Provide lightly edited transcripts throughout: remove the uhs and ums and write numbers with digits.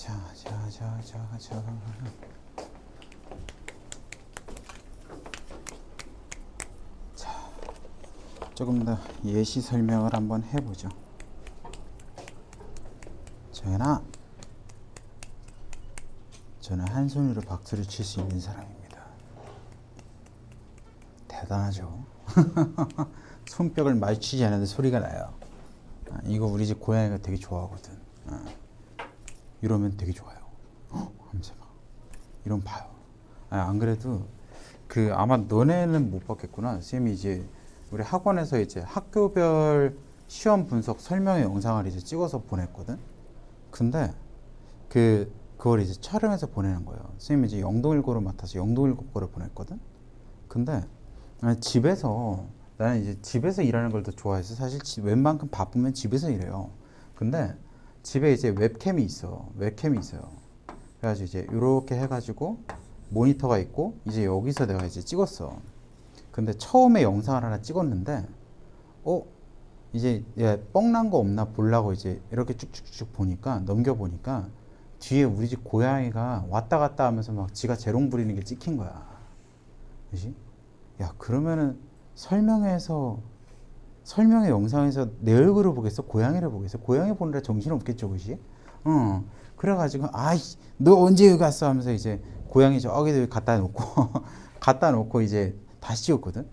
자. 조금 더 예시 설명을 한번 해보죠. 정연아, 저는 한 손으로 박수를 칠 수 있는 사람입니다. 대단하죠? 손뼉을 마주치지 않아도 소리가 나요. 이거 우리 집 고양이가 되게 좋아하거든. 이러면 되게 좋아요. 하면서 막 이런 봐요. 안 그래도 아마 너네는 못 봤겠구나. 쌤이 이제 우리 학원에서 이제 학교별 시험 분석 설명의 영상을 이제 찍어서 보냈거든. 근데 그걸 이제 촬영해서 보내는 거예요. 선생님이 이제 영동일고를 맡아서 영동일고 거를 보냈거든. 근데 나는 이제 집에서 일하는 걸 더 좋아해서 사실 웬만큼 바쁘면 집에서 일해요. 근데 집에 이제 웹캠이 있어요. 그래가지고 이제 이렇게 해가지고 모니터가 있고 이제 여기서 내가 이제 찍었어. 근데 처음에 영상을 하나 찍었는데 이제 뻥난 거 없나 보려고 이제 이렇게 쭉쭉쭉 보니까 넘겨보니까 뒤에 우리 집 고양이가 왔다 갔다 하면서 막 지가 재롱 부리는 게 찍힌 거야. 그지? 야, 그러면은 설명의 영상에서 내 얼굴을 보겠어? 고양이를 보겠어? 고양이 보느라 정신없겠죠, 그지? 그래가지고 너 언제 여기 갔어? 하면서 이제 고양이 저기도 갖다 놓고 이제 다시 찍었거든.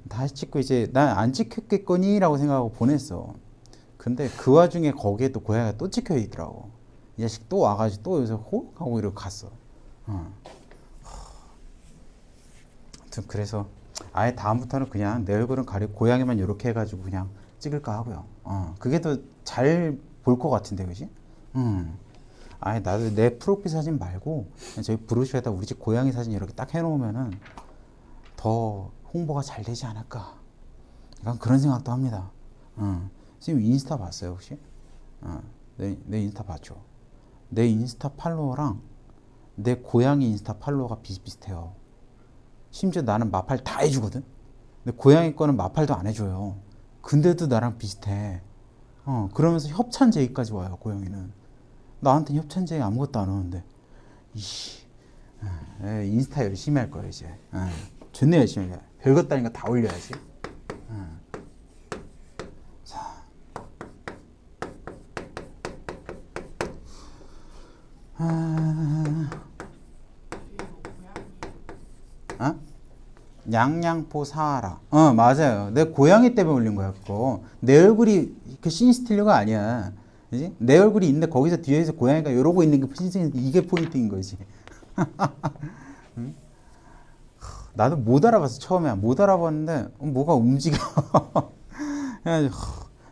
다시 찍고 이제 난 안 찍혔겠거니 라고 생각하고 보냈어. 근데 그 와중에 거기에 또 고양이가 또 찍혀 있더라고. 이 자식 또 와가지고 또 여기서 호흡 하고 이러고 갔어. 아무튼 그래서 아예 다음부터는 그냥 내 얼굴은 가리고 고양이만 이렇게 해가지고 그냥 찍을까 하고요. 그게 더 잘 볼 것 같은데, 그지? 아예 나도 내 프로필 사진 말고 저희 브로셔에다 우리 집 고양이 사진 이렇게 딱 해놓으면은 더 홍보가 잘 되지 않을까. 약간 그런 생각도 합니다. 선생님 인스타 봤어요 혹시? 내 인스타 봤죠? 내 인스타 팔로워랑 내 고양이 인스타 팔로워가 비슷비슷해요. 심지어 나는 마팔 다 해주거든. 근데 고양이 거는 마팔도 안 해줘요. 근데도 나랑 비슷해. 그러면서 협찬 제의까지 와요. 고양이는 나한테 협찬 제의 아무것도 안 오는데 인스타 열심히 할 거야 이제. 존나 열심히 해. 별것 아닌 거 다 올려야지. 자, 양양포 사하라. 맞아요. 내 고양이 때문에 올린 거야 그거. 내 얼굴이 그 신스틸러가 아니야. 그지? 내 얼굴이 있는데 거기서 뒤에서 고양이가 이러고 있는 게 이게 포인트인 거지. 나도 못 알아봤어. 처음에 못 알아봤는데 뭐가 움직여.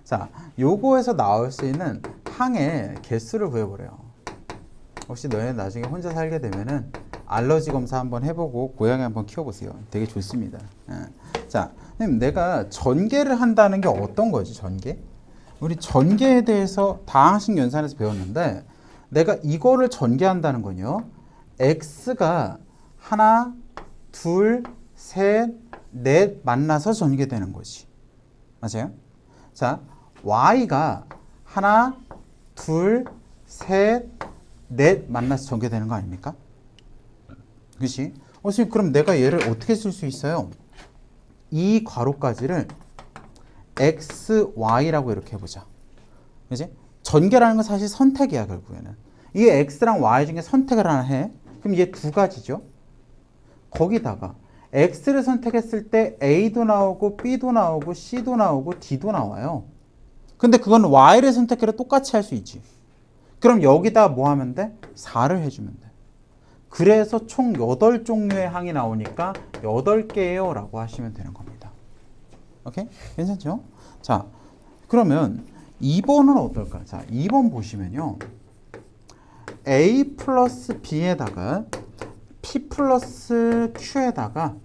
자, 요거에서 나올 수 있는 항의 개수를 구해보래요. 혹시 너네 나중에 혼자 살게 되면은 알러지 검사 한번 해보고 고양이 한번 키워보세요. 되게 좋습니다. 자, 내가 전개를 한다는 게 어떤 거지? 전개? 우리 전개에 대해서 다항식 연산에서 배웠는데 내가 이거를 전개한다는 건요. x가 하나, 둘, 셋, 넷 만나서 전개되는 거지. 맞아요? 자, y가 하나, 둘, 셋, 넷 만나서 전개되는 거 아닙니까? 그치? 선생님, 그럼 내가 얘를 어떻게 쓸 수 있어요? 이 괄호까지를 xy라고 이렇게 해보자. 그치? 전개라는 건 사실 선택이야, 결국에는. 이게 x랑 y 중에 선택을 하나 해. 그럼 얘 두 가지죠. 거기다가 x를 선택했을 때 a도 나오고 b도 나오고 c도 나오고 d도 나와요. 근데 그건 y를 선택해도 똑같이 할 수 있지. 그럼 여기다 뭐 하면 돼? 4를 해주면 돼. 그래서 총 8종류의 항이 나오니까 8개예요 라고 하시면 되는 겁니다. 오케이? 괜찮죠? 자, 그러면 2번은 어떨까? 자, 2번 보시면요. a 플러스 b에다가 p 플러스 q에다가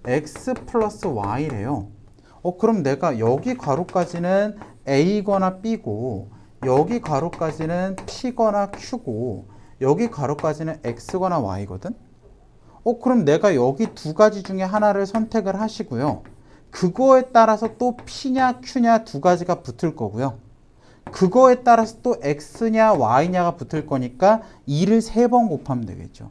x 플러스 y래요. 그럼 내가 여기 괄호까지는 a거나 b고 여기 괄호까지는 p거나 q고 여기 괄호까지는 x거나 y거든. 그럼 내가 여기 두 가지 중에 하나를 선택을 하시고요. 그거에 따라서 또 p냐 q냐 두 가지가 붙을 거고요. 그거에 따라서 또 x냐 y냐가 붙을 거니까 2를 3번 곱하면 되겠죠.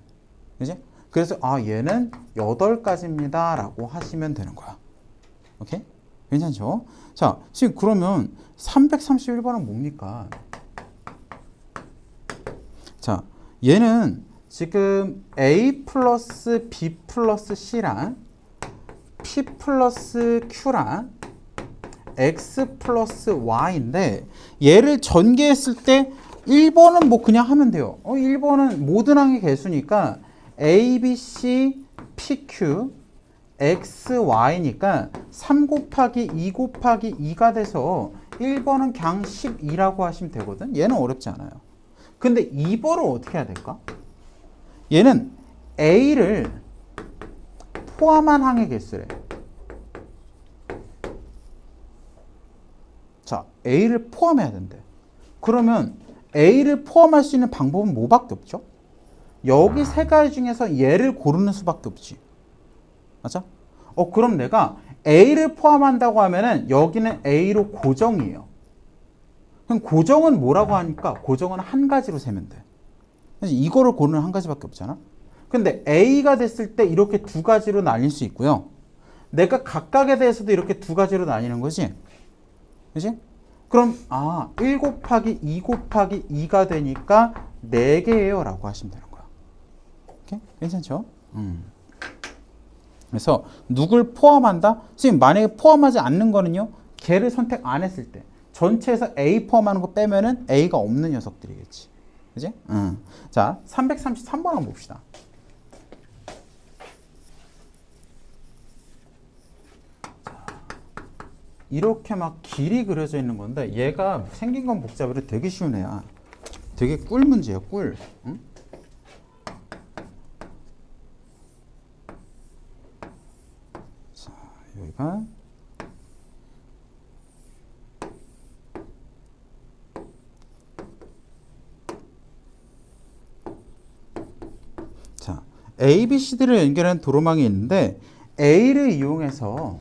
그지? 그래서 얘는 8가지입니다 라고 하시면 되는 거야. 오케이? 괜찮죠? 자, 지금 그러면 331번은 뭡니까? 자, 얘는 지금 A 플러스 B 플러스 C랑 P 플러스 Q랑 X 플러스 Y인데 얘를 전개했을 때 1번은 뭐 그냥 하면 돼요. 1번은 모든 항의 개수니까 A, B, C, P, Q, X, Y니까 3 곱하기 2 곱하기 2가 돼서 1번은 그냥 12라고 하시면 되거든. 얘는 어렵지 않아요. 근데 2번은 어떻게 해야 될까? 얘는 A를 포함한 항의 개수래. 자, A를 포함해야 된대. 그러면 A를 포함할 수 있는 방법은 뭐밖에 없죠? 여기 세 가지 중에서 얘를 고르는 수밖에 없지. 맞아? 그럼 내가 A를 포함한다고 하면은 여기는 A로 고정이에요. 그럼 고정은 뭐라고 하니까 고정은 한 가지로 세면 돼. 그래서 이거를 고르는 한 가지밖에 없잖아. 근데 A가 됐을 때 이렇게 두 가지로 나뉠 수 있고요. 내가 각각에 대해서도 이렇게 두 가지로 나뉘는 거지. 그지? 그럼 1 곱하기 2 곱하기 2가 되니까 4개예요 라고 하시면 되는 거야. 오케이? 괜찮죠? 그래서 누굴 포함한다? 지금 만약에 포함하지 않는 거는요. 걔를 선택 안 했을 때 전체에서 A 포함하는 거 빼면은 A가 없는 녀석들이겠지. 그지? 자, 333번 한번 봅시다. 이렇게 막 길이 그려져 있는 건데 얘가 생긴 건 복잡해도 되게 쉬운 애야. 되게 꿀 문제야, 꿀. 응? 자, 여기가 자, A, B, C, D를 연결하는 도로망이 있는데 A를 이용해서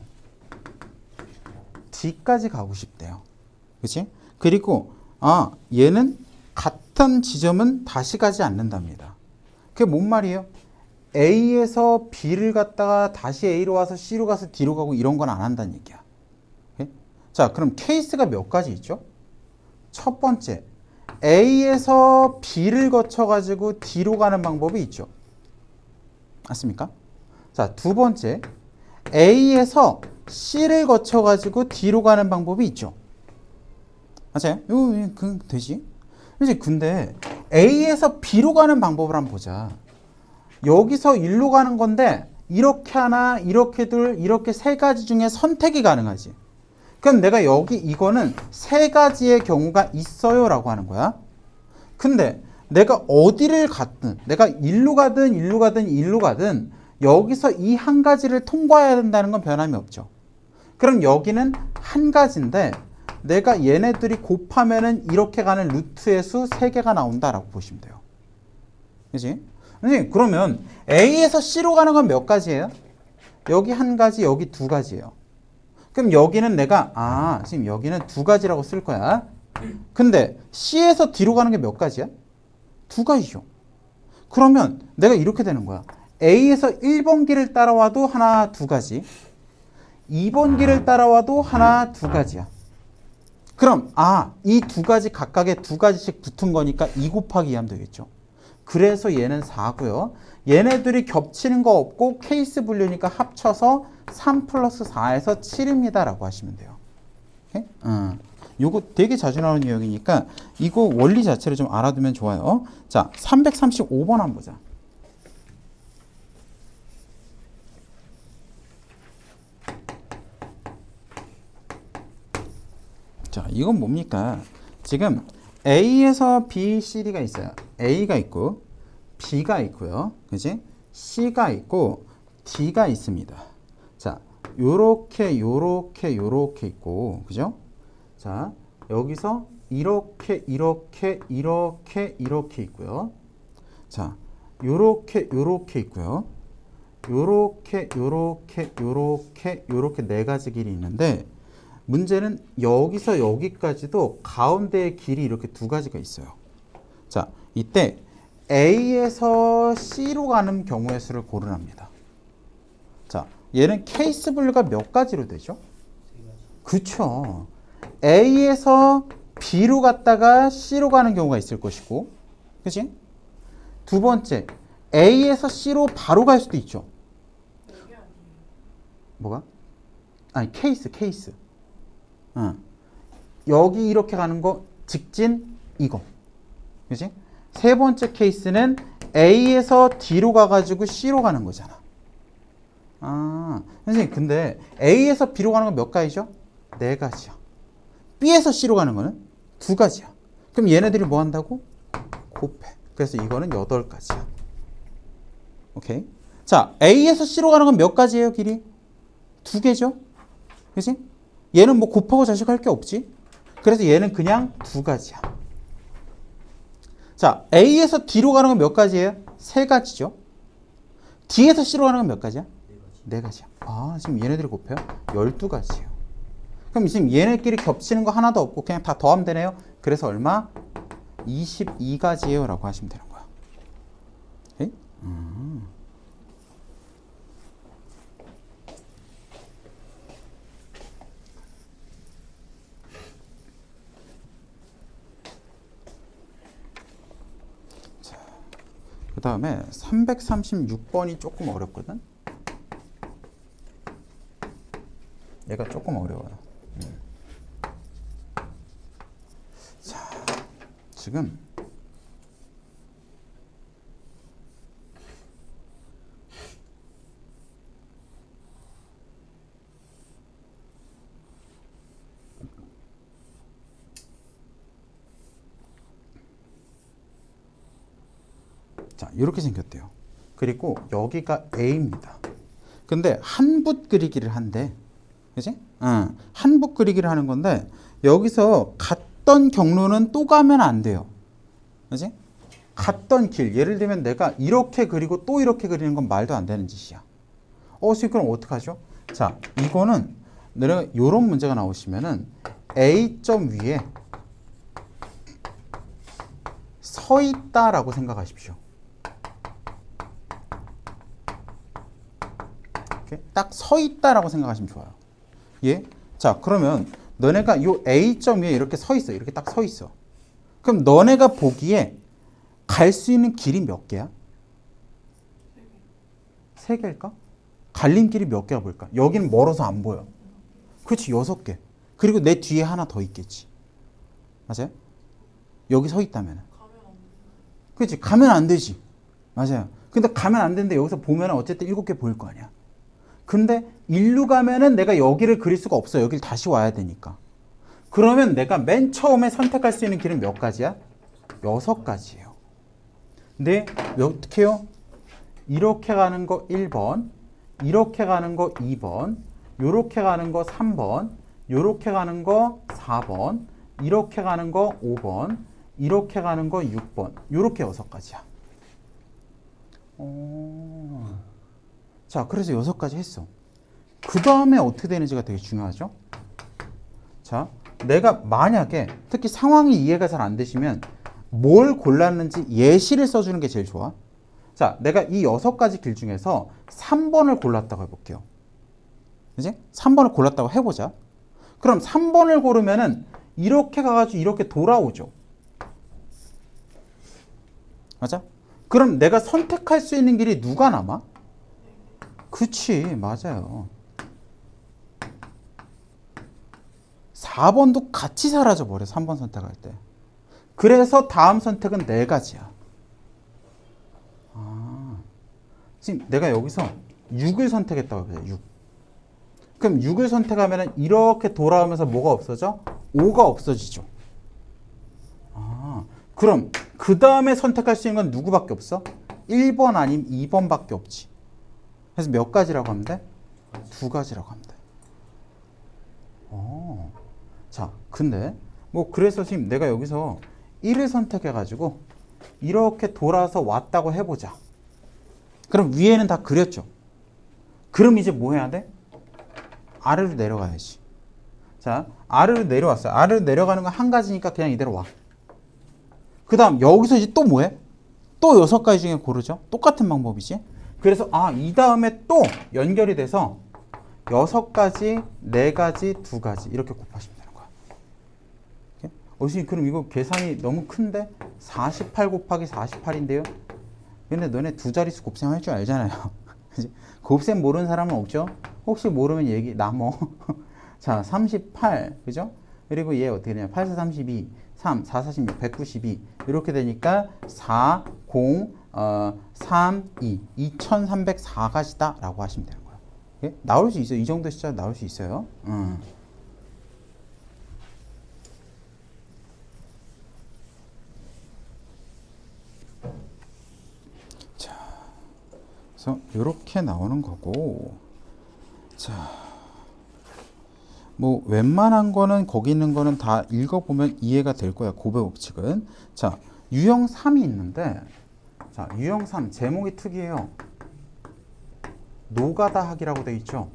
D까지 가고 싶대요. 그치? 그리고 얘는 같은 지점은 다시 가지 않는답니다. 그게 뭔 말이에요? A에서 B를 갔다가 다시 A로 와서 C로 가서 D로 가고 이런 건 안 한다는 얘기야. 오케이? 자, 그럼 케이스가 몇 가지 있죠? 첫 번째, A에서 B를 거쳐가지고 D로 가는 방법이 있죠. 맞습니까? 자, 두 번째, A에서 C를 거쳐가지고 D로 가는 방법이 있죠. 맞아요? 이거 되지? 이제 근데 A에서 B로 가는 방법을 한번 보자. 여기서 1로 가는 건데 이렇게 하나, 이렇게 둘, 이렇게 세 가지 중에 선택이 가능하지. 그럼 내가 이거는 세 가지의 경우가 있어요 라고 하는 거야. 근데 내가 어디를 갔든, 내가 1로 가든 1로 가든 1로 가든 여기서 이 한 가지를 통과해야 된다는 건 변함이 없죠. 그럼 여기는 한 가지인데 내가 얘네들이 곱하면은 이렇게 가는 루트의 수 3개가 나온다라고 보시면 돼요. 그치? 그러면 A에서 C로 가는 건 몇 가지예요? 여기 한 가지, 여기 두 가지예요. 그럼 여기는 내가 지금 여기는 두 가지라고 쓸 거야. 근데 C에서 D로 가는 게 몇 가지야? 두 가지죠. 그러면 내가 이렇게 되는 거야. A에서 1번 길을 따라와도 하나, 두 가지. 2번 길을 따라와도 하나, 두 가지야. 그럼 이 두 가지 각각에 두 가지씩 붙은 거니까 2 곱하기 2 하면 되겠죠. 그래서 얘는 4고요. 얘네들이 겹치는 거 없고 케이스 분류니까 합쳐서 3 플러스 4에서 7입니다 라고 하시면 돼요. 오케이? 요거 되게 자주 나오는 유형이니까 이거 원리 자체를 좀 알아두면 좋아요. 자, 335번 한번 보자. 자, 이건 뭡니까? 지금 A에서 B, C, D가 있어요. A가 있고 B가 있고요. 그지? C가 있고 D가 있습니다. 자, 요렇게 있고, 그죠? 자, 여기서 이렇게 있고요. 자, 요렇게 있고요. 요렇게 네 가지 길이 있는데 문제는 여기서 여기까지도 가운데의 길이 이렇게 두 가지가 있어요. 자, 이때 A에서 C로 가는 경우의 수를 고르랍니다. 자, 얘는 케이스 분류가 몇 가지로 되죠? 그쵸. A에서 B로 갔다가 C로 가는 경우가 있을 것이고, 그치? 두 번째, A에서 C로 바로 갈 수도 있죠. 뭐가? 아니, 케이스. 여기 이렇게 가는 거, 직진, 이거. 그치? 세 번째 케이스는 A에서 D로 가가지고 C로 가는 거잖아. 아, 선생님, 근데 A에서 B로 가는 건 몇 가지죠? 네 가지야. B에서 C로 가는 거는 두 가지야. 그럼 얘네들이 뭐 한다고? 곱해. 그래서 이거는 8가지야. 오케이? 자, A에서 C로 가는 건 몇 가지예요, 길이? 두 개죠? 그치? 얘는 뭐 곱하고 자식할 게 없지? 그래서 얘는 그냥 두 가지야. 자, A에서 D로 가는 건 몇 가지예요? 세 가지죠? D에서 C로 가는 건 몇 가지야? 네 가지야. 아, 지금 얘네들이 곱해요? 12가지예요. 그럼 지금 얘네끼리 겹치는 거 하나도 없고 그냥 다 더하면 되네요. 그래서 얼마? 22가지예요 라고 하시면 되는 거야. 오케이? 그 다음에 336번이 조금 어렵거든. 얘가 조금 어려워요. 자, 지금 자, 이렇게 생겼대요. 그리고 여기가 A입니다. 근데 한 붓 그리기를 한대. 그치? 한 붓 그리기를 하는 건데 여기서 갔던 경로는 또 가면 안 돼요. 그치? 갔던 길, 예를 들면 내가 이렇게 그리고 또 이렇게 그리는 건 말도 안 되는 짓이야. 선생님 그럼 어떡하죠? 자, 이거는 내가 이런 문제가 나오시면은 A점 위에 서 있다라고 생각하십시오. 딱 서 있다라고 생각하시면 좋아요. 예? 자, 그러면 너네가 요 A점 위에 이렇게 서 있어. 이렇게 딱 서 있어. 그럼 너네가 보기에 갈 수 있는 길이 몇 개야? 세 개일까? 갈림길이 몇 개가 보일까? 여기는 멀어서 안 보여. 그렇지, 6개. 그리고 내 뒤에 하나 더 있겠지. 맞아요? 여기 서 있다면. 그렇지, 가면 안 되지. 맞아요. 근데 가면 안 되는데 여기서 보면 어쨌든 7개 보일 거 아니야. 근데 일로 가면은 내가 여기를 그릴 수가 없어. 여기를 다시 와야 되니까. 그러면 내가 맨 처음에 선택할 수 있는 길은 몇 가지야? 6가지예요. 근데 어떻게 해요? 이렇게 가는 거 1번, 이렇게 가는 거 2번, 이렇게 가는 거 3번, 이렇게 가는 거 4번, 이렇게 가는 거 5번, 이렇게 가는 거 6번. 이렇게 6가지야. 자, 그래서 6가지 했어. 그 다음에 어떻게 되는지가 되게 중요하죠. 자, 내가 만약에 특히 상황이 이해가 잘 안 되시면 뭘 골랐는지 예시를 써주는 게 제일 좋아. 자, 내가 이 6가지 길 중에서 3번을 골랐다고 해볼게요. 그지? 3번을 골랐다고 해보자. 그럼 3번을 고르면은 이렇게 가가지고 이렇게 돌아오죠. 맞아? 그럼 내가 선택할 수 있는 길이 누가 남아? 그치, 맞아요. 4번도 같이 사라져버려, 3번 선택할 때. 그래서 다음 선택은 4가지야. 지금 내가 여기서 6을 선택했다고 해보자, 6. 그럼 6을 선택하면 이렇게 돌아오면서 뭐가 없어져? 5가 없어지죠. 그럼 그 다음에 선택할 수 있는 건 누구밖에 없어? 1번 아니면 2번밖에 없지. 그래서 몇 가지라고 하면 돼? 2가지라고 하면 돼. 자, 근데 뭐 그래서 지금 내가 여기서 1을 선택해가지고 이렇게 돌아서 왔다고 해보자. 그럼 위에는 다 그렸죠. 그럼 이제 뭐 해야 돼? 아래로 내려가야지. 자, 아래로 내려왔어요. 아래로 내려가는 건 한 가지니까 그냥 이대로 와. 그 다음 여기서 이제 또 뭐해? 또 6가지 중에 고르죠. 똑같은 방법이지. 그래서 이 다음에 또 연결이 돼서 6가지, 4가지, 2가지 이렇게 곱하시면 되는 거야. 선생님 그럼 이거 계산이 너무 큰데? 48 곱하기 48인데요? 근데 너네 두 자릿수 곱셈 할 줄 알잖아요. 곱셈 모르는 사람은 없죠? 혹시 모르면 얘기 남어. 자, 38 그죠? 그리고 얘 어떻게 되냐? 8, 4, 32 3, 4, 46, 192 이렇게 되니까 4, 0, 3, 2 2304가지다 라고 하시면 되는 거예요. 예? 나올 수 있어요. 이 정도 숫자 나올 수 있어요. 자, 그래서 이렇게 나오는 거고, 자, 뭐 웬만한 거는 거기 있는 거는 다 읽어보면 이해가 될 거야. 고배 법칙은. 자, 유형 3이 있는데, 자, 유형 3 제목이 특이해요. 노가다 하기라고 돼 있죠.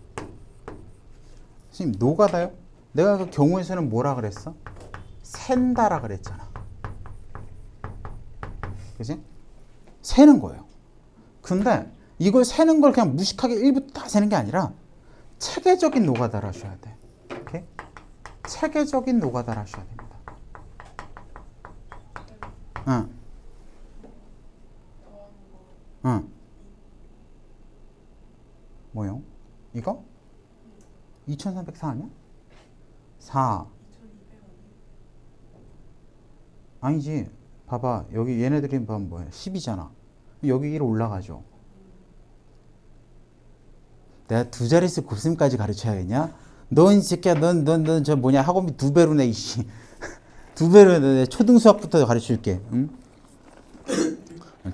선생님 노가다요? 내가 그 경우에서는 뭐라 그랬어? 센다라 그랬잖아. 그지? 세는 거예요. 근데 이걸 세는 걸 그냥 무식하게 1부터 다 세는 게 아니라 체계적인 노가다를 하셔야 돼. 오케이? 체계적인 노가다를 하셔야 됩니다. 응. 응. 뭐요? 이거? 2304 아니야? 4. 아니지. 봐봐. 여기 얘네들이 보면 뭐야? 10이잖아. 여기 1 올라가죠. 내가 두 자릿수 곱셈까지 가르쳐야겠냐? 넌 이 새끼야, 넌 저 뭐냐 학원비 2배로 내 이씨. 2배로 내. 초등수학부터 가르쳐줄게. 응?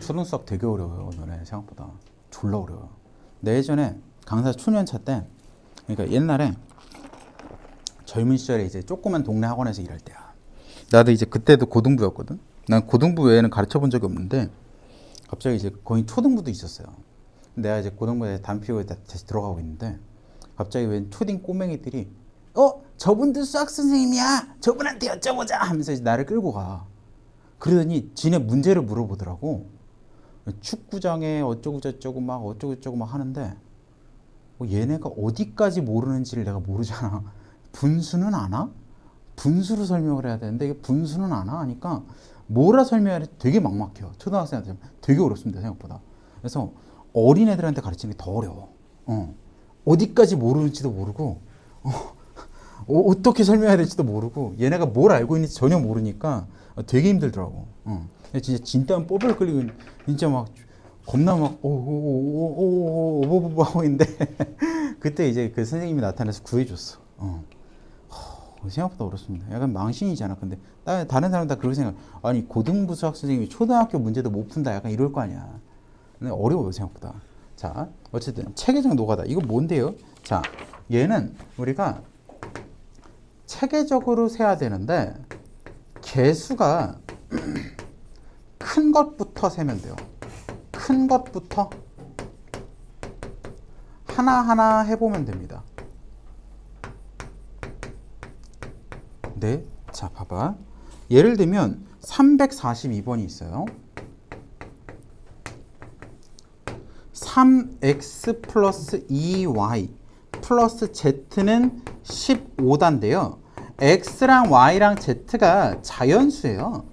초등수학 되게 어려워요. 너네 생각보다 졸라 어려워. 내 예전에 강사 초년차 때, 그러니까 옛날에 젊은 시절에 이제 조그만 동네 학원에서 일할 때야. 나도 이제 그때도 고등부였거든. 난 고등부 외에는 가르쳐 본 적이 없는데 갑자기 이제 거의 초등부도 있었어요. 내가 이제 고등부에 담배 피우고 다시 들어가고 있는데 갑자기 웬 초딩 꼬맹이들이 저분도 수학 선생님이야. 저분한테 여쭤보자 하면서 이제 나를 끌고 가. 그러더니 지네 문제를 물어보더라고. 축구장에 어쩌고 저쩌고 막 어쩌고 저쩌고 막 하는데 얘네가 어디까지 모르는지를 내가 모르잖아. 분수는 아나? 분수로 설명을 해야 되는데 이게 분수는 아나? 하니까 뭐라 설명해야 될지 되게 막막해요. 초등학생한테 되게 어렵습니다. 생각보다. 그래서 어린애들한테 가르치는 게 더 어려워. 어디까지 모르는지도 모르고 어떻게 설명해야 될지도 모르고 얘네가 뭘 알고 있는지 전혀 모르니까 되게 힘들더라고. 진짜 진땀 뽀글 끓이고 진짜 막 겁나 막 오오오오오오오오오 하고 있는데 그때 이제 그 선생님이 나타나서 구해줬어. 생각보다 어렵습니다. 약간 망신이잖아. 근데 다른 사람 다 그렇게 생각. 아니 고등부 수학 선생님이 초등학교 문제도 못 푼다. 약간 이럴 거 아니야. 근데 어려워요 생각보다. 자, 어쨌든 체계적 노가다. 이거 뭔데요? 자, 얘는 우리가 체계적으로 세야 되는데 개수가 큰 것부터 세면 돼요. 큰 것부터 하나하나 해보면 됩니다. 네, 자 봐봐. 예를 들면 342번이 있어요. 3x 플러스 2y 플러스 z는 15단데요. x랑 y랑 z가 자연수예요.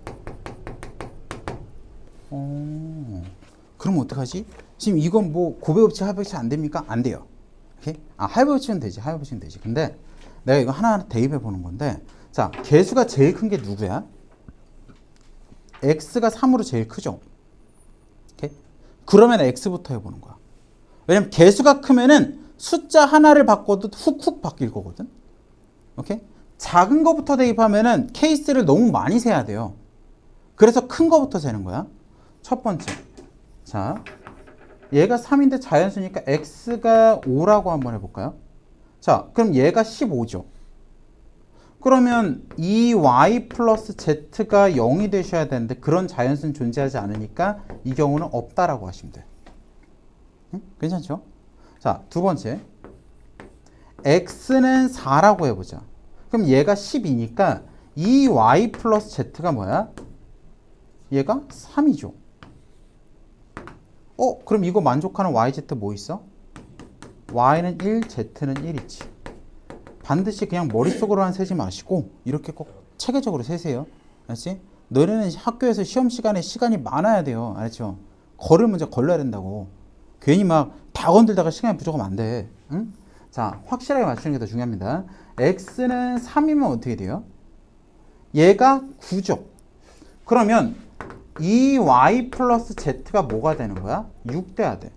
그럼 어떡하지? 지금 이건 뭐 고배법칙, 하배법칙 안 됩니까? 안 돼요. 오케이? 하배법칙은 되지. 하배법칙은 되지. 근데 내가 이거 하나하나 대입해 보는 건데, 자, 개수가 제일 큰 게 누구야? x가 3으로 제일 크죠? 오케이? 그러면 x부터 해보는 거야. 왜냐면 개수가 크면은 숫자 하나를 바꿔도 훅훅 바뀔 거거든. 오케이? 작은 거부터 대입하면은 케이스를 너무 많이 세야 돼요. 그래서 큰 거부터 세는 거야. 첫 번째. 자, 얘가 3인데 자연수니까 x가 5라고 한번 해볼까요? 자, 그럼 얘가 15죠. 그러면 2y 플러스 z가 0이 되셔야 되는데 그런 자연수는 존재하지 않으니까 이 경우는 없다라고 하시면 돼요. 응? 괜찮죠? 자, 두 번째. x는 4라고 해보자. 그럼 얘가 12니까 2y 플러스 z가 뭐야? 얘가 3이죠. 그럼 이거 만족하는 yz 뭐 있어? y는 1, z는 1이지. 반드시 그냥 머릿속으로만 세지 마시고 이렇게 꼭 체계적으로 세세요. 알았지? 너네는 학교에서 시험 시간에 시간이 많아야 돼요. 알았죠? 걸을 문제 걸러야 된다고. 괜히 막 다 건들다가 시간이 부족하면 안 돼. 응? 자, 확실하게 맞추는 게 더 중요합니다. x는 3이면 어떻게 돼요? 얘가 9죠. 그러면 2y 플러스 z가 뭐가 되는 거야? 6 돼야 돼.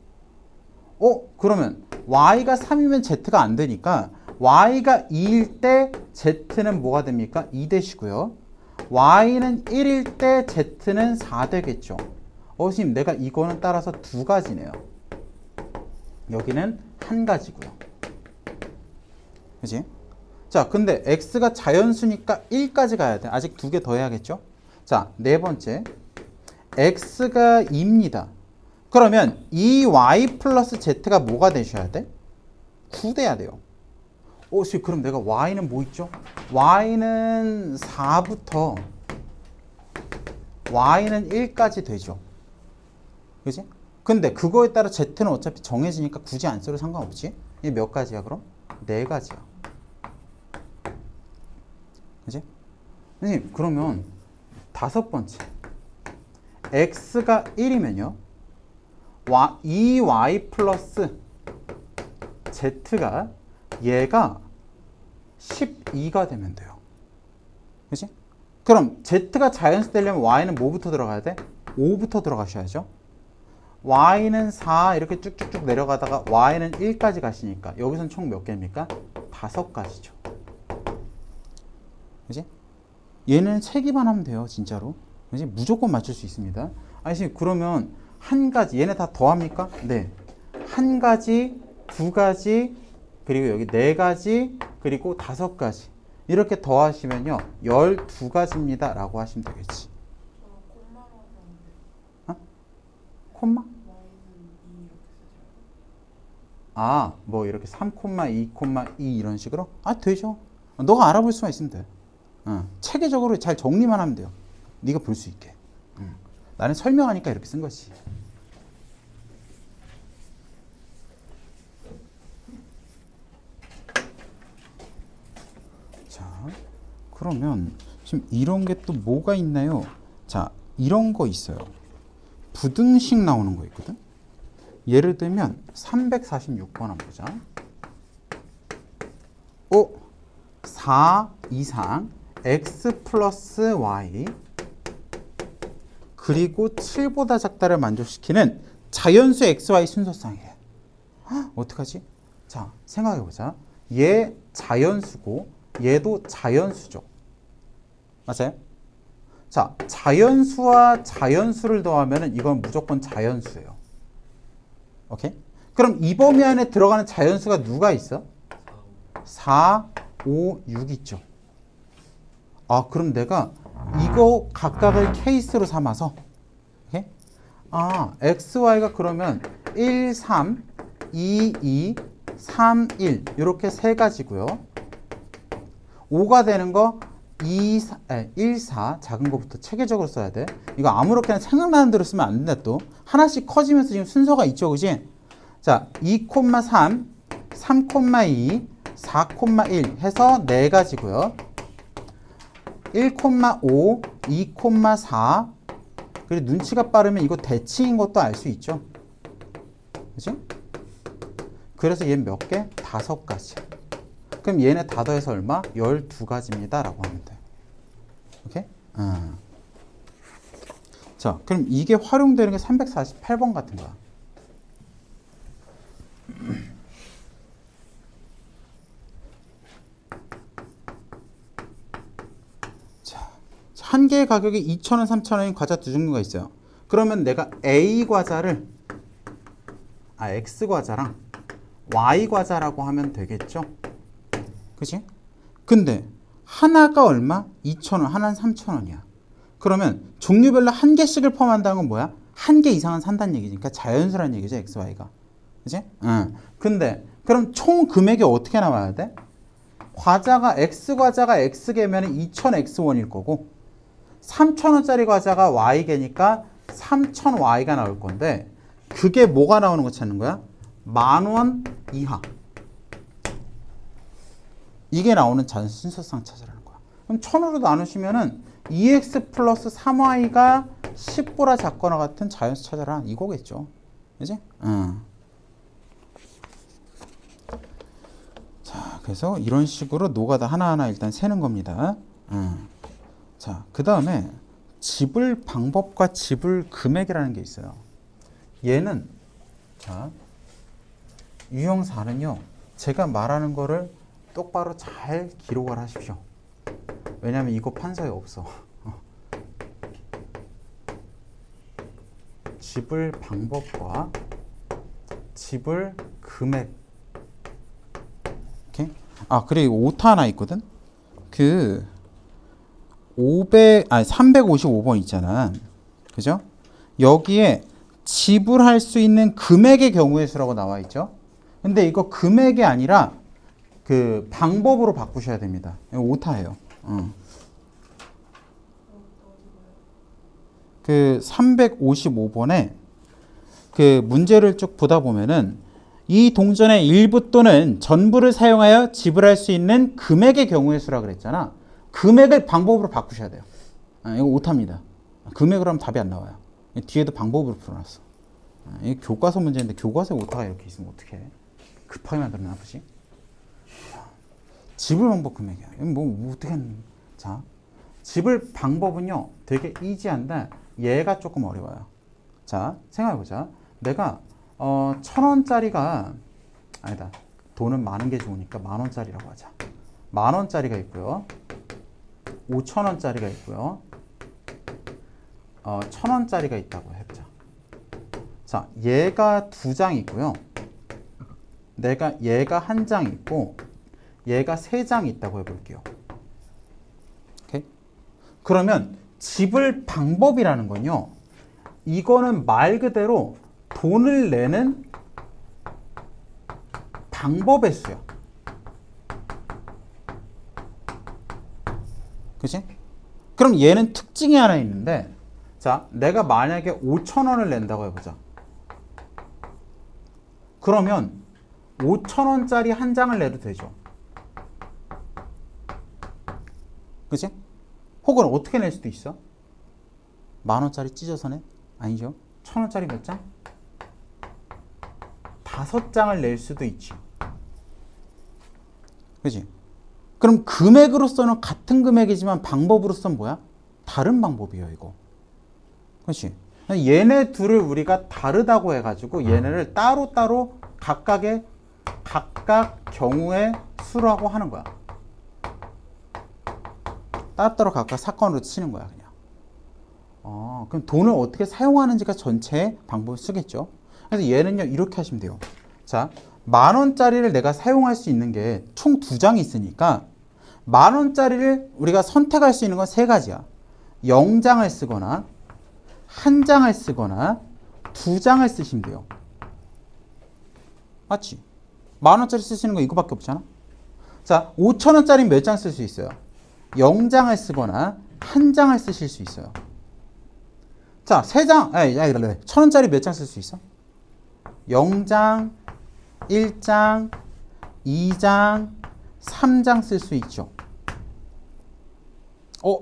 그러면 y가 3이면 z가 안 되니까 y가 2일 때 z는 뭐가 됩니까? 2 되시고요. y는 1일 때 z는 4 되겠죠. 선생님, 내가 이거는 따라서 두 가지네요. 여기는 한 가지고요. 그치? 자, 근데 x가 자연수니까 1까지 가야 돼. 아직 두 개 더 해야겠죠? 자, 네 번째. x가 2입니다. 그러면 2y 플러스 z가 뭐가 되셔야 돼? 9 돼야 돼요. 그럼 내가 y는 뭐 있죠? y는 4부터 y는 1까지 되죠. 그지? 근데 그거에 따라 z는 어차피 정해지니까 굳이 안 써도 상관없지? 이게 몇 가지야 그럼? 네 가지야. 그지? 선생님, 그러면 다섯 번째. x가 1이면요. 2y 플러스 z가 얘가 12가 되면 돼요. 그치? 그럼 z가 자연수 되려면 y는 뭐부터 들어가야 돼? 5부터 들어가셔야죠. y는 4 이렇게 쭉쭉쭉 내려가다가 y는 1까지 가시니까 여기선 총 몇 개입니까? 5가지죠. 그치? 얘는 세기만 하면 돼요. 진짜로. 그치? 무조건 맞출 수 있습니다. 아니, 그러면 한 가지, 얘네 다 더합니까? 네. 한 가지, 두 가지, 그리고 여기 네 가지, 그리고 5가지. 이렇게 더하시면요. 12가지입니다. 라고 하시면 되겠지. 콤마? 뭐 이렇게 3, 2, 2 이런 식으로? 되죠. 너가 알아볼 수만 있으면 돼. 체계적으로 잘 정리만 하면 돼요. 네가 볼 수 있게. 나는 설명하니까 이렇게 쓴 거지. 자, 그러면 지금 이런 게 또 뭐가 있나요? 자, 이런 거 있어요. 부등식 나오는 거 있거든. 예를 들면 346번 한번 보자. 4 이상 x 플러스 y 그리고 7보다 작다를 만족시키는 자연수 xy 순서쌍이래. 어떡하지? 자, 생각해보자. 얘 자연수고 얘도 자연수죠. 맞아요? 자, 자연수와 자연수를 더하면 이건 무조건 자연수예요. 오케이? 그럼 이 범위 안에 들어가는 자연수가 누가 있어? 4, 5, 6 있죠. 그럼 내가 이거 각각을 케이스로 삼아서 오케이? xy가 그러면 1, 3, 2, 2, 3, 1 이렇게 세 가지고요. 5가 되는 거 1, 4 작은 거부터 체계적으로 써야 돼. 이거 아무렇게나 생각나는 대로 쓰면 안 된다. 또 하나씩 커지면서 지금 순서가 있죠, 그지? 자, 2, 3, 3, 2, 4, 1 해서 네 가지고요. 1, 5, 2, 4 그리고 눈치가 빠르면 이거 대칭인 것도 알 수 있죠. 그지? 그래서 얘는 몇 개? 5가지. 그럼 얘네 다 더해서 얼마? 12가지입니다. 라고 하면 돼. 오케이? 자, 그럼 이게 활용되는 게 348번 같은 거야. 자, 한 개의 가격이 2,000원, 3,000원인 과자 두 종류가 있어요. 그러면 내가 A 과자를 X 과자랑 Y 과자라고 하면 되겠죠? 그치? 근데 하나가 얼마? 2,000원, 하나는 3,000원이야. 그러면 종류별로 한 개씩을 포함한다는 건 뭐야? 한 개 이상은 산다는 얘기니까 자연수라는 얘기죠, XY가. 그치? 근데 그럼 총 금액이 어떻게 나와야 돼? 과자가 X과자가 X개면 2000X1일 거고 3000원짜리 과자가 Y개니까 3000Y가 나올 건데 그게 뭐가 나오는 거 찾는 거야? 10,000원 이하. 이게 나오는 자연순서상 찾으라는 거야. 그럼 1000으로 나누시면은 2x 플러스 3y가 10보다 작거나 같은 자연수 찾아라 이거겠죠. 그지? 자, 그래서 이런 식으로 노가다 하나하나 일단 세는 겁니다. 자, 그 다음에 지불 방법과 지불 금액이라는 게 있어요. 얘는 자, 유형 4는요. 제가 말하는 거를 똑바로 잘 기록을 하십시오. 왜냐면 이거 판서에 없어. 지불 방법과 지불 금액. 오케이? 아, 그리고 오타 하나 있거든. 그 355번 있잖아. 그죠? 여기에 지불할 수 있는 금액의 경우의 수라고 나와 있죠. 근데 이거 금액이 아니라 그 방법으로 바꾸셔야 됩니다. 이거 오타예요. 그 355번에 그 문제를 쭉 보다 보면은 이 동전의 일부 또는 전부를 사용하여 지불할 수 있는 금액의 경우의 수라 그랬잖아. 금액을 방법으로 바꾸셔야 돼요. 이거 오타입니다. 금액으로 하면 답이 안 나와요. 뒤에도 방법으로 풀어놨어. 이게 교과서 문제인데 교과서에 오타가 이렇게 있으면 어떡해. 급하게 만들어놔 보지. 지불 방법 금액이야. 뭐 어떻게 하는. 자, 지불 방법은요 되게 이지한데 얘가 조금 어려워요. 자, 생각해보자. 내가 1,000원짜리가 아니다. 돈은 많은 게 좋으니까 10,000원짜리라고 하자. 10,000원짜리가 있고요. 5,000원짜리가 있고요. 1,000원짜리가 있다고 해보자. 자, 얘가 2장 있고요. 얘가 1장 있고 얘가 3장 있다고 해볼게요. 오케이? 그러면 지불 방법이라는 건요. 이거는 말 그대로 돈을 내는 방법의 수야. 그치? 그럼 얘는 특징이 하나 있는데, 자, 내가 만약에 5,000원을 낸다고 해보자. 그러면 5,000원짜리 한 장을 내도 되죠. 그치? 혹은 어떻게 낼 수도 있어? 10,000원짜리 찢어서 내? 아니죠. 1,000원짜리 몇 장? 5장을 낼 수도 있지. 그치? 그럼 금액으로서는 같은 금액이지만 방법으로서는 뭐야? 다른 방법이에요, 이거. 그렇지? 얘네 둘을 우리가 다르다고 해가지고 얘네를 따로따로 각각 경우의 수라고 하는 거야. 따로따로 각각 사건으로 치는 거야, 그냥. 그럼 돈을 어떻게 사용하는지가 전체의 방법을 쓰겠죠. 그래서 얘는요, 이렇게 하시면 돼요. 자, 10,000원짜리를 내가 사용할 수 있는 게 총 2장이 있으니까 10,000원짜리를 우리가 선택할 수 있는 건 3가지야. 0장을 쓰거나 1장을 쓰거나 2장을 쓰시면 돼요. 맞지? 10,000원짜리 쓸 수 있는 거 이거밖에 없잖아. 자, 5,000원짜리 몇 장 쓸 수 있어요? 0장을 쓰거나 1장을 쓰실 수 있어요. 자, 1,000원짜리 몇 장 쓸 수 있어? 0장, 1장, 2장, 3장 쓸 수 있죠.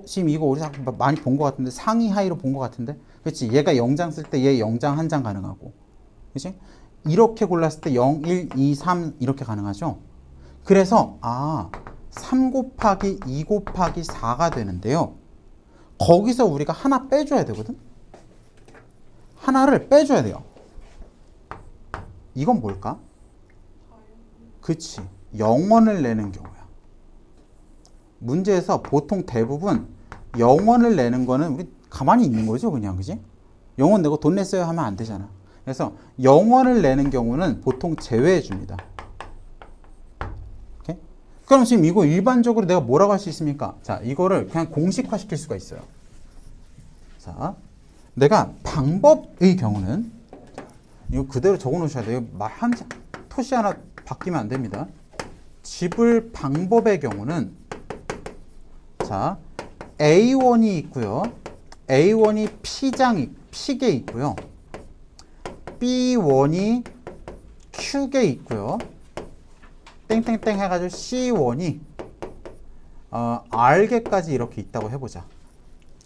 지금 이거 우리 많이 본 것 같은데, 상위 하위로 본 것 같은데, 그렇지? 얘가 0장 쓸 때 얘 0장 1장 가능하고, 그렇지? 이렇게 골랐을 때 0, 1, 2, 3 이렇게 가능하죠. 그래서 3 곱하기 2 곱하기 4가 되는데요. 거기서 우리가 하나 빼줘야 되거든. 하나를 빼줘야 돼요. 이건 뭘까? 그치, 0원을 내는 경우야. 문제에서 보통 대부분 0원을 내는 거는 우리 가만히 있는 거죠, 그냥. 그지? 0원 내고 돈 냈어요 하면 안 되잖아. 그래서 0원을 내는 경우는 보통 제외해 줍니다. 오케이? 그럼 지금 이거 일반적으로 내가 뭐라고 할 수 있습니까? 자, 이거를 그냥 공식화 시킬 수가 있어요. 자, 내가 방법의 경우는 이거 그대로 적어 놓으셔야 돼요. 말 한 토시 하나 바뀌면 안 됩니다. 지불 방법의 경우는 자, A1이 있고요. A1이 P개 있고요. B1이 Q개 있고요. 땡땡땡 해가지고 C1이 R개까지 이렇게 있다고 해보자.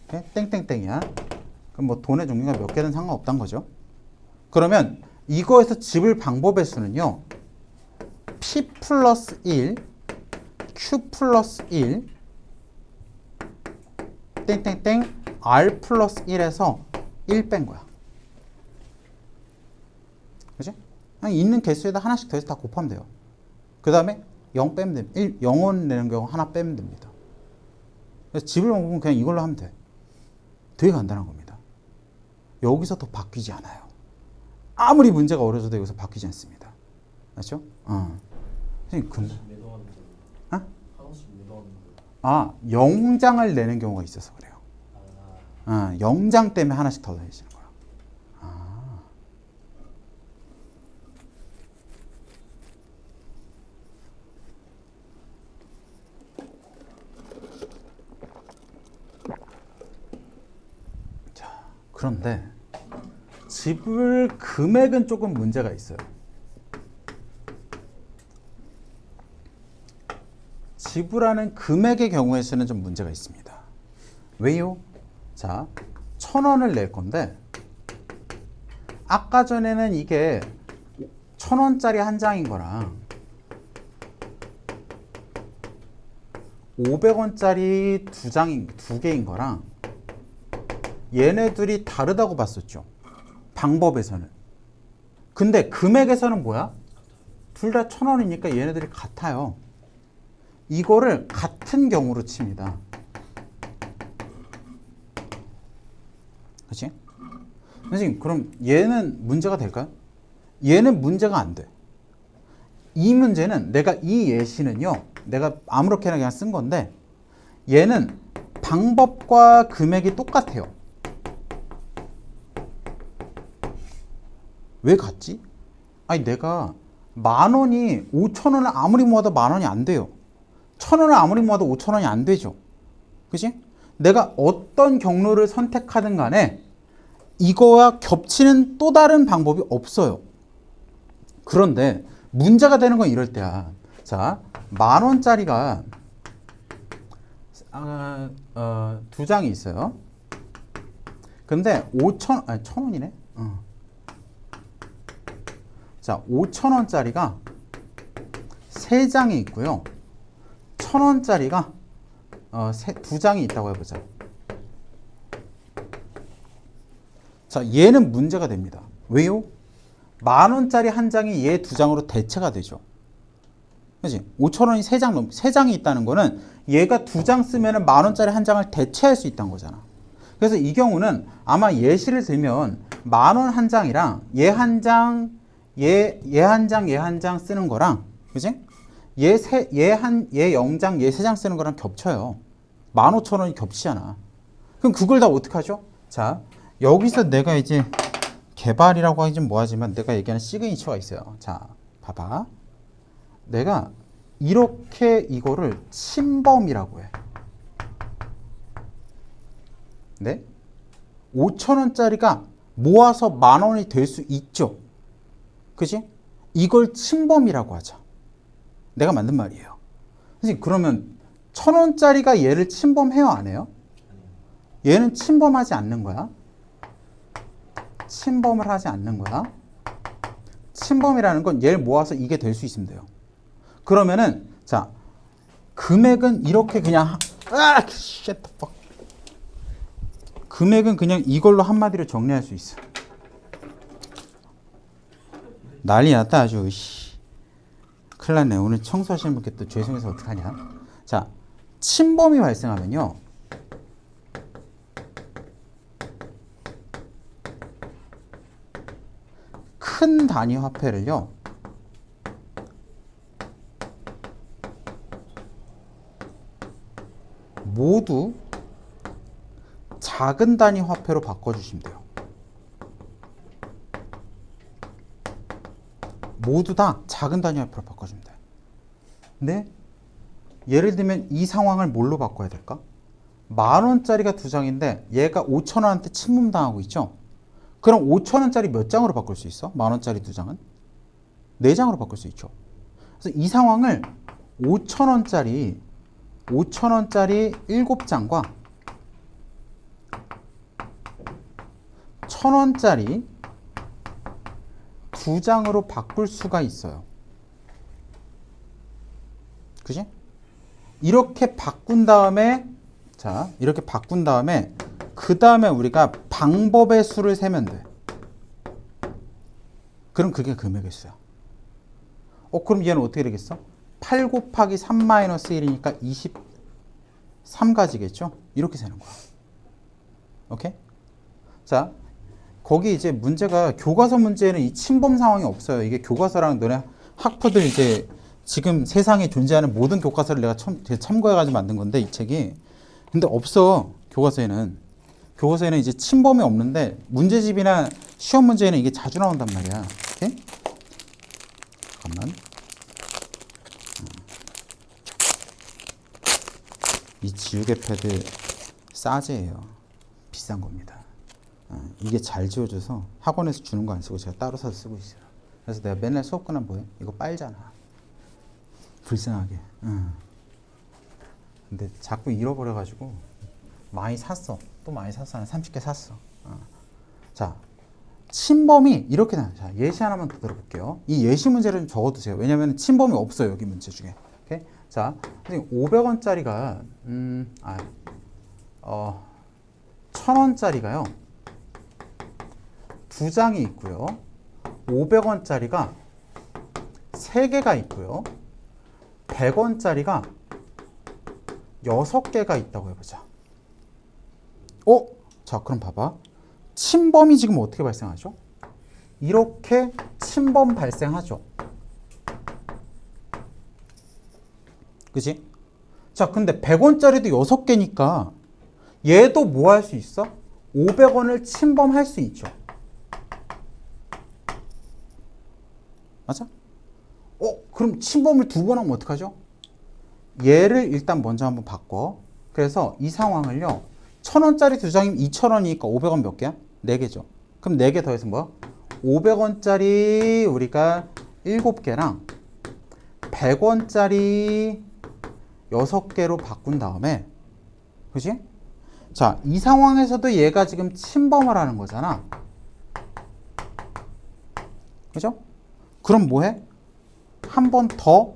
오케이? 땡땡땡이야. 그럼 뭐 돈의 종류가 몇 개든 상관없다는 거죠. 그러면 이거에서 지불 방법의 수는요. P 플러스 1, Q 플러스 1, 땡땡땡, R 플러스 1에서 1 뺀 거야. 그치? 그냥 있는 개수에다 하나씩 더해서 다 곱하면 돼요. 그 다음에 0 빼면 됩니다. 0원 내는 경우 하나 빼면 됩니다. 그래서 지불 방법은 그냥 이걸로 하면 돼. 되게 간단한 겁니다. 여기서 더 바뀌지 않아요. 아무리 문제가 어려져도 여기서 바뀌지 않습니다. 맞죠? 선생님, 근데. 영장을 내는 경우가 있어서 그래요. 영장 때문에 하나씩 더 더해지는 거야. 자, 그런데 지불 금액은 조금 문제가 있어요. 지불하는 금액의 경우에서는 좀 문제가 있습니다. 왜요? 자, 1,000원을 낼 건데 아까 전에는 이게 1,000원짜리 한 장인 거랑 500원짜리 두 개인 거랑 얘네들이 다르다고 봤었죠. 방법에서는. 근데 금액에서는 뭐야? 둘 다 1,000원이니까 얘네들이 같아요. 이거를 같은 경우로 칩니다. 그치? 선생님, 그럼 얘는 문제가 될까요? 얘는 문제가 안 돼. 이 문제는 내가 이 예시는요, 내가 아무렇게나 그냥 쓴 건데 얘는 방법과 금액이 똑같아요. 왜 같지? 아니, 내가 10,000원이 5,000원을 아무리 모아도 10,000원이 안 돼요. 1,000원을 아무리 모아도 5,000원이 안 되죠. 그치? 내가 어떤 경로를 선택하든 간에 이거와 겹치는 또 다른 방법이 없어요. 그런데 문제가 되는 건 이럴 때야. 자, 10,000원짜리가 두 장이 있어요. 근데 1,000원이네. 자, 5,000원짜리가 세 장이 있고요. 1,000원짜리가 두 장이 있다고 해보자. 자, 얘는 문제가 됩니다. 왜요? 10,000원짜리 한 장이 얘 두 장으로 대체가 되죠. 그렇지? 5,000원이 세 장이 있다는 거는 얘가 두 장 쓰면 10,000원짜리 한 장을 대체할 수 있다는 거잖아. 그래서 이 경우는 아마 예시를 들면 10,000원 한 장이랑 얘 한 장, 얘 한 장, 얘 한 장 쓰는 거랑, 그지? 얘 0장, 얘 3장 쓰는 거랑 겹쳐요. 15,000원이 겹치잖아. 그럼 그걸 다 어떻게 하죠? 자, 여기서 내가 이제 개발이라고 하긴 좀 뭐하지만 내가 얘기하는 시그니처가 있어요. 자, 봐봐. 내가 이렇게 이거를 침범이라고 해. 네? 5,000원짜리가 모아서 10,000원이 될 수 있죠. 그지? 이걸 침범이라고 하자. 내가 만든 말이에요. 선생님, 그러면 1,000원짜리가 얘를 침범해요, 안 해요? 얘는 침범하지 않는 거야. 침범을 하지 않는 거야. 침범이라는 건 얘를 모아서 이게 될 수 있으면 돼요. 그러면은 자, 금액은 이렇게 그냥 shit the fuck. 금액은 그냥 이걸로 한마디로 정리할 수 있어. 난리 났다 아주. 큰일 났네. 오늘 청소하시는 분께 또 죄송해서 어떡하냐. 자, 침범이 발생하면요, 큰 단위 화폐를요 모두 작은 단위 화폐로 바꿔주시면 돼요. 모두 다 작은 단위 화폐로 바꿔주면 돼요. 근데 예를 들면 이 상황을 뭘로 바꿔야 될까? 10,000원짜리가 2장인데 얘가 5,000원한테 침범당하고 있죠? 그럼 5,000원짜리 몇 장으로 바꿀 수 있어? 10,000원짜리 2장은? 4장으로 바꿀 수 있죠. 그래서 이 상황을 5,000원짜리 7장과 1,000원짜리 2장으로 바꿀 수가 있어요. 그지? 이렇게 바꾼 다음에 이렇게 바꾼 다음에 그 다음에 우리가 방법의 수를 세면 돼. 그럼 그게 금액의 수야. 그럼 얘는 어떻게 되겠어? 8 곱하기 3 마이너스 1이니까 23가지겠죠? 이렇게 세는 거야. 오케이? 자, 거기 이제 문제가 교과서 문제에는 이 침범 상황이 없어요. 이게 교과서랑 너네 학부들 이제 지금 세상에 존재하는 모든 교과서를 내가 참고해가지고 만든 건데 이 책이. 근데 없어. 교과서에는 이제 침범이 없는데 문제집이나 시험 문제에는 이게 자주 나온단 말이야. 오케이? 잠깐만. 이 지우개 패드 싸제예요. 비싼 겁니다. 이게 잘 지워져서 학원에서 주는 거 안 쓰고 제가 따로 사서 쓰고 있어요. 그래서 내가 맨날 수업 끝나면 뭐해? 이거 빨잖아. 불쌍하게. 근데 자꾸 잃어버려가지고 많이 샀어. 또 많이 샀어. 한 30개 샀어. 자, 침범이 이렇게 나와요. 자, 예시 하나만 더 들어볼게요. 이 예시 문제를 좀 적어두세요. 왜냐면 침범이 없어요. 여기 문제 중에. 오케이? 자, 500원짜리가 1,000원짜리가요. 2장이 있고요. 500원짜리가 3개가 있고요. 100원짜리가 6개가 있다고 해보자. 자, 그럼 봐봐. 침범이 지금 어떻게 발생하죠? 이렇게 침범 발생하죠. 그치? 자, 근데 100원짜리도 6개니까 얘도 뭐 할 수 있어? 500원을 침범할 수 있죠. 맞아? 그럼 침범을 2번 하면 어떡하죠? 얘를 일단 먼저 한번 바꿔. 그래서 이 상황을요. 1,000원짜리 2장이면 2,000원이니까 500원 몇 개야? 4개죠. 그럼 4개 더해서 뭐야? 500원짜리 우리가 7개랑 100원짜리 6개로 바꾼 다음에, 그치? 자, 이 상황에서도 얘가 지금 침범을 하는 거잖아. 그죠? 그럼 뭐해? 한 번 더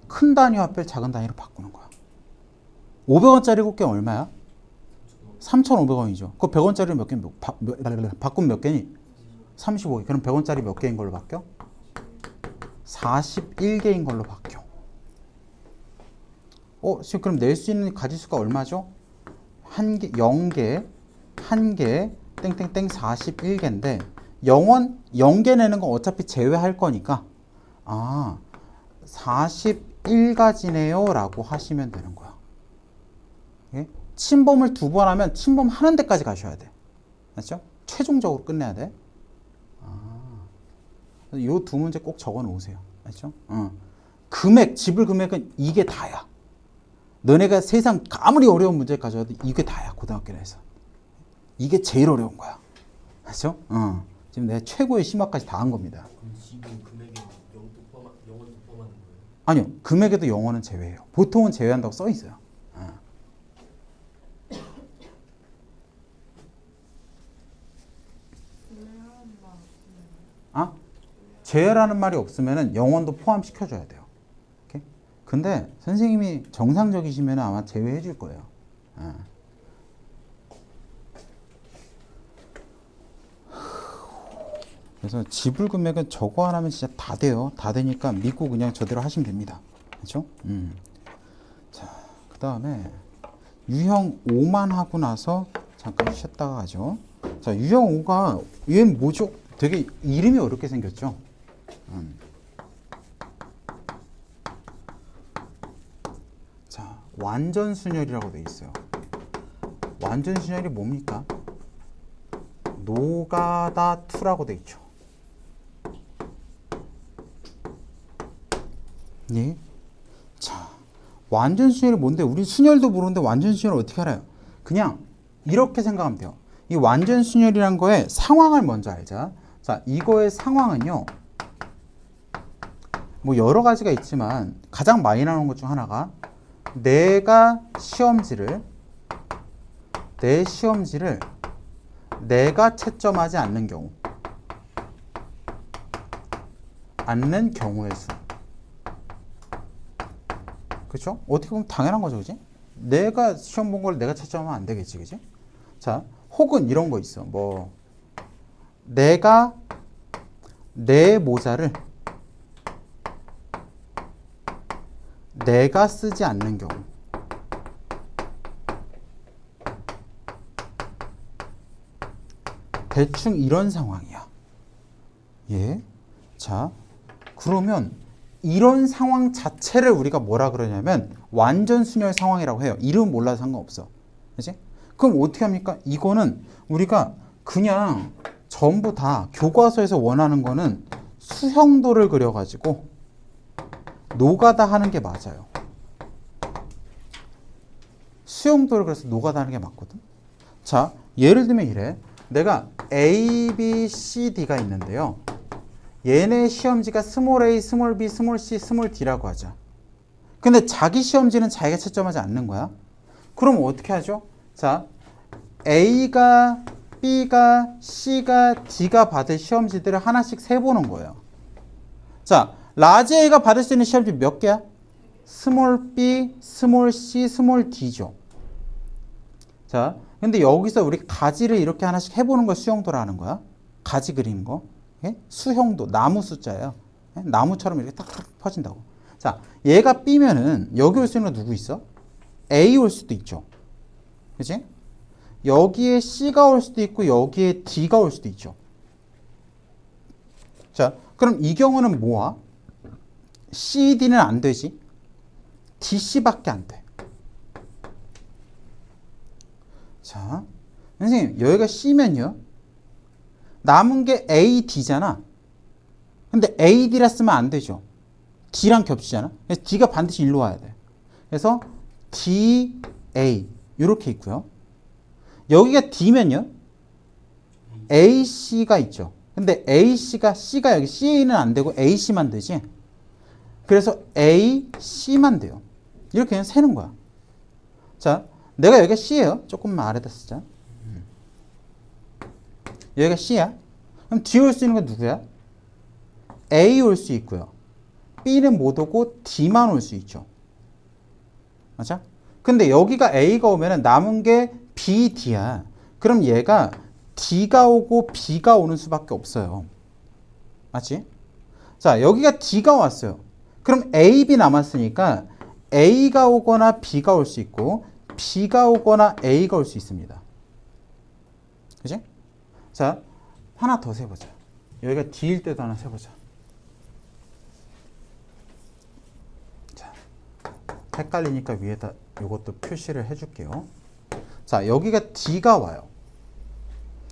큰 단위 화폐를 작은 단위로 바꾸는 거야. 500원짜리 7개 얼마야? 3,500원이죠. 그 100원짜리를 몇 개, 바꾸면 몇 개니? 35개. 그럼 100원짜리 몇 개인 걸로 바뀌어? 41개인 걸로 바뀌어. 지금 그럼 낼 수 있는 가지수가 얼마죠? 0개, 1개, 땡땡땡 41개인데 0개 내는 건 어차피 제외할 거니까 41가지네요 라고 하시면 되는 거야. 예? 침범을 2번 하면 침범하는 데까지 가셔야 돼. 맞죠? 최종적으로 끝내야 돼. 이 2 문제 꼭 적어 놓으세요. 맞죠? 금액, 지불 금액은 이게 다야. 너네가 세상 아무리 어려운 문제 가져와도 이게 다야. 고등학교 내에서. 이게 제일 어려운 거야. 맞죠? 지금 내가 최고의 심화까지 다 한 겁니다. 그럼 지금 금액에 영어도 포함하는 거예요? 아니요. 금액에도 영어는 제외해요. 보통은 제외한다고 써 있어요. 제외라는 말이 없으면 영원도 포함시켜줘야 돼요. 오케이? 근데 선생님이 정상적이시면 아마 제외해 줄 거예요. 그래서 지불 금액은 저거 하나면 진짜 다 돼요. 다 되니까 믿고 그냥 저대로 하시면 됩니다. 그렇죠? 자, 그 다음에 유형 5만 하고 나서 잠깐 쉬었다가 가죠. 자, 유형 5가 얘는 뭐죠? 되게 이름이 어렵게 생겼죠? 자, 완전순열이라고 돼 있어요. 완전순열이 뭡니까? 노가다 2라고 돼 있죠. 예? 자, 완전 순열이 뭔데? 우리 순열도 모르는데 완전 순열을 어떻게 알아요? 그냥 이렇게 생각하면 돼요. 이 완전 순열이란 거의 상황을 먼저 알자. 자, 이거의 상황은요. 뭐 여러 가지가 있지만 가장 많이 나오는 것 중 하나가 내가 내 시험지를 내가 채점하지 않는 경우의 수. 그렇죠? 어떻게 보면 당연한 거죠, 그지? 내가 시험 본 걸 내가 채점하면 안 되겠지, 그지? 자, 혹은 이런 거 있어. 뭐 내가 내 모자를 내가 쓰지 않는 경우. 대충 이런 상황이야. 예. 자, 그러면 이런 상황 자체를 우리가 뭐라 그러냐면 완전 순열 상황이라고 해요. 이름 몰라도 상관없어. 그치? 그럼 어떻게 합니까? 이거는 우리가 그냥 전부 다 교과서에서 원하는 거는 수형도를 그려가지고 노가다 하는 게 맞아요. 수형도를 그래서 노가다 하는 게 맞거든. 자, 예를 들면 이래. 내가 A, B, C, D가 있는데요. 얘네 시험지가 스몰 a, 스몰 b, 스몰 c, 스몰 d라고 하자. 근데 자기 시험지는 자기가 채점하지 않는 거야. 그럼 어떻게 하죠? 자, A가, B가, C가, D가 받을 시험지들을 하나씩 세보는 거예요. 자, 라지 A가 받을 수 있는 시험지 몇 개야? 스몰 b, 스몰 c, 스몰 d죠. 자, 근데 여기서 우리 가지를 이렇게 하나씩 해보는 걸 수형도라 하는 거야. 가지 그리는 거. 예? 수형도, 나무 숫자예요. 예? 나무처럼 이렇게 탁탁 퍼진다고. 자, 얘가 B면은 여기 올 수 있는 거 누구 있어? A 올 수도 있죠. 그치? 여기에 C가 올 수도 있고 여기에 D가 올 수도 있죠. 자, 그럼 이 경우는 뭐야? C, D는 안 되지. D, C밖에 안 돼. 자, 선생님 여기가 C면요. 남은 게 A, D잖아. 근데 A, D라 쓰면 안 되죠. D랑 겹치잖아. 그래서 D가 반드시 일로 와야 돼. 그래서 D, A 이렇게 있고요. 여기가 D면요. A, C가 있죠. 근데 A, C가 여기 C는 안 되고 A, C만 되지. 그래서 A, C만 돼요. 이렇게 그냥 세는 거야. 자, 내가 여기가 C예요. 조금만 아래다 쓰자. 여기가 C야. 그럼 뒤에 올 수 있는 건 누구야? A 올 수 있고요. B는 못 오고 D만 올 수 있죠. 맞아? 근데 여기가 A가 오면은 남은 게 B, D야. 그럼 얘가 D가 오고 B가 오는 수밖에 없어요. 맞지? 자, 여기가 D가 왔어요. 그럼 A, B 남았으니까 A가 오거나 B가 올 수 있고 B가 오거나 A가 올 수 있습니다. 그치? 자, 하나 더 세보자. 여기가 D일 때도 하나 세보자. 자, 헷갈리니까 위에다 이것도 표시를 해줄게요. 자, 여기가 D가 와요.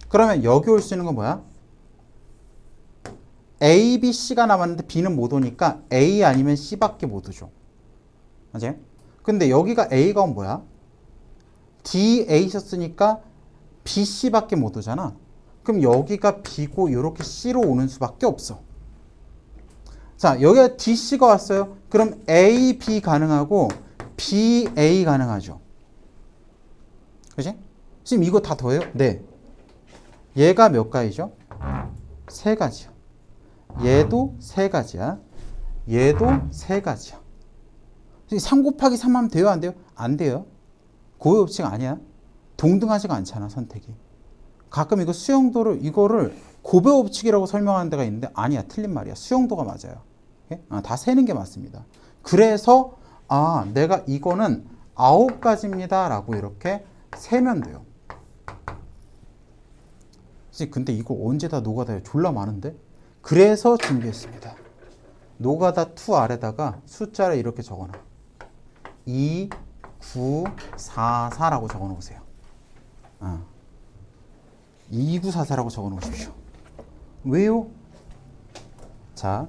그러면 여기 올 수 있는 건 뭐야? A, B, C가 남았는데 B는 못 오니까 A 아니면 C밖에 못 오죠. 맞아요? 근데 여기가 A가 온 뭐야? D, A 썼으니까 B, C밖에 못 오잖아. 그럼 여기가 B고 이렇게 C로 오는 수밖에 없어. 자, 여기가 D, C가 왔어요. 그럼 A, B 가능하고 B, A 가능하죠. 그치? 지금 이거 다 더해요? 네. 얘가 몇 가지죠? 세 가지야. 얘도 세 가지야. 얘도 세 가지야. 3 곱하기 3 하면 돼요? 안 돼요? 안 돼요. 고의 법칙 아니야. 동등하지가 않잖아, 선택이. 가끔 이거 수용도를, 이거를 고배 법칙이라고 설명하는 데가 있는데 아니야, 틀린 말이야. 수용도가 맞아요. 다 세는 게 맞습니다. 그래서 내가 이거는 9가지입니다 라고 이렇게 세면 돼요. 근데 이거 언제 다 노가다요? 졸라 많은데? 그래서 준비했습니다. 노가다 2 아래다가 숫자를 이렇게 적어놔. 2, 9, 4, 4라고 적어 놓으세요. 2944라고 적어 놓으십시오. 왜요? 자,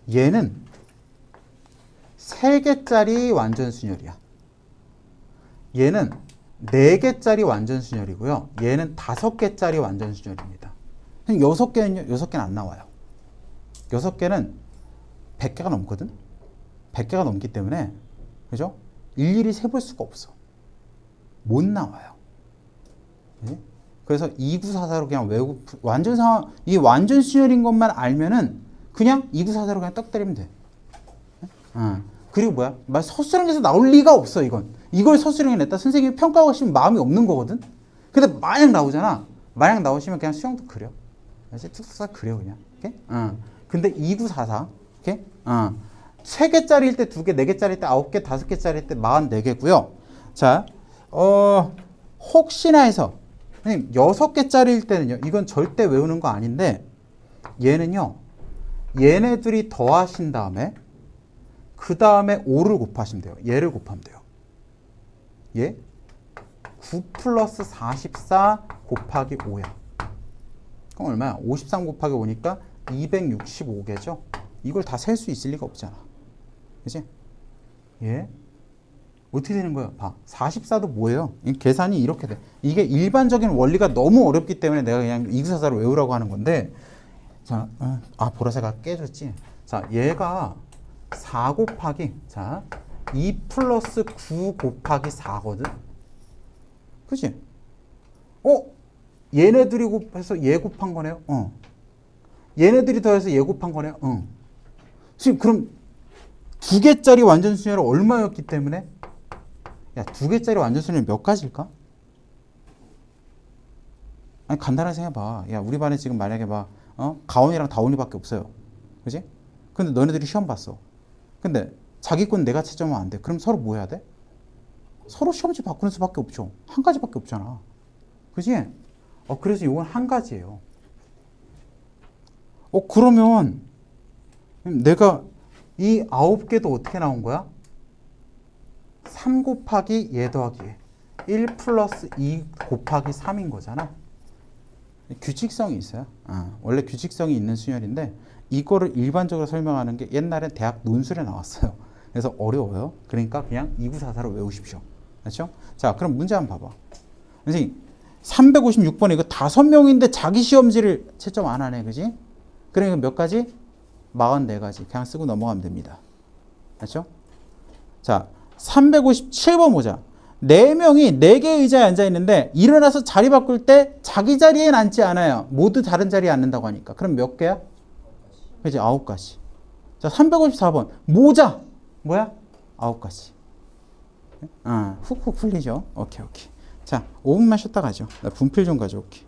얘는 3개짜리 완전순열이야. 얘는 4개짜리 완전순열이고요. 얘는 5개짜리 완전순열입니다. 6개는요? 6개는 안 나와요. 6개는 100개가 넘거든? 100개가 넘기 때문에, 그죠? 일일이 세볼 수가 없어. 못 나와요. 네? 그래서 2944로 그냥 외우고, 이 완전순열인 것만 알면은 그냥 2944로 그냥 떡 때리면 돼. 그리고 뭐야? 서술형에서 나올 리가 없어, 이건. 이걸 서술형에 냈다 선생님이 평가하고 싶으면 마음이 없는 거거든? 근데 만약 나오잖아. 만약 나오시면 그냥 수형도 그려. 툭툭 그려, 그냥. 오케이? 근데 2944, 오케이? 3개짜리일 때 2개, 4개짜리일 때 9개, 5개짜리일 때 44개고요. 자, 혹시나 해서, 선생님, 6개짜리일 때는요, 이건 절대 외우는 거 아닌데, 얘는요, 얘네들이 더하신 다음에, 그 다음에 5를 곱하시면 돼요. 얘를 곱하면 돼요. 얘? 9 플러스 44 곱하기 5야. 그럼 얼마야? 53 곱하기 5니까 265개죠? 이걸 다 셀 수 있을 리가 없잖아. 그치? 예? 어떻게 되는 거야? 봐. 44도 뭐예요? 계산이 이렇게 돼. 이게 일반적인 원리가 너무 어렵기 때문에 내가 그냥 2944로 외우라고 하는 건데, 자, 보라색아 깨졌지? 자, 얘가 4 곱하기, 자, 2 플러스 9 곱하기 4거든? 그치? 얘네들이 곱해서 얘 곱한 거네요? 얘네들이 더해서 얘 곱한 거네요? 지금 그럼 2개짜리 완전순열은 얼마였기 때문에? 야, 2개짜리 완전순열이 몇 가지일까? 아니, 간단하게 생각해봐. 야, 우리 반에 지금 만약에 봐, 가온이랑 다온이밖에 없어요. 그지? 근데 너네들이 시험 봤어. 근데 자기 건 내가 채점하면 안 돼. 그럼 서로 뭐 해야 돼? 서로 시험지 바꾸는 수밖에 없죠. 한 가지밖에 없잖아. 그지? 그래서 이건 한 가지예요. 그러면 내가 이 9개도 어떻게 나온 거야? 3 곱하기 얘 더하기 얘. 1 플러스 2 곱하기 3인 거잖아. 규칙성이 있어요. 원래 규칙성이 있는 순열인데 이거를 일반적으로 설명하는 게 옛날엔 대학 논술에 나왔어요. 그래서 어려워요. 그러니까 그냥 2944로 외우십시오. 그렇죠? 자, 그럼 문제 한번 봐봐. 선생님, 356번에 이거 5명인데 자기 시험지를 채점 안 하네. 그지? 그러니까 몇 가지? 44가지. 그냥 쓰고 넘어가면 됩니다. 그렇죠? 자, 357번 보자. 4명이 4개의 의자에 앉아 있는데 일어나서 자리 바꿀 때 자기 자리엔 앉지 않아요. 모두 다른 자리에 앉는다고 하니까. 그럼 몇 개야? 그지? 9가지. 자, 354번. 모자. 뭐야? 9가지. 훅훅 풀리죠? 오케이. 자, 5분만 쉬었다 가죠. 나 분필 좀 가져올게.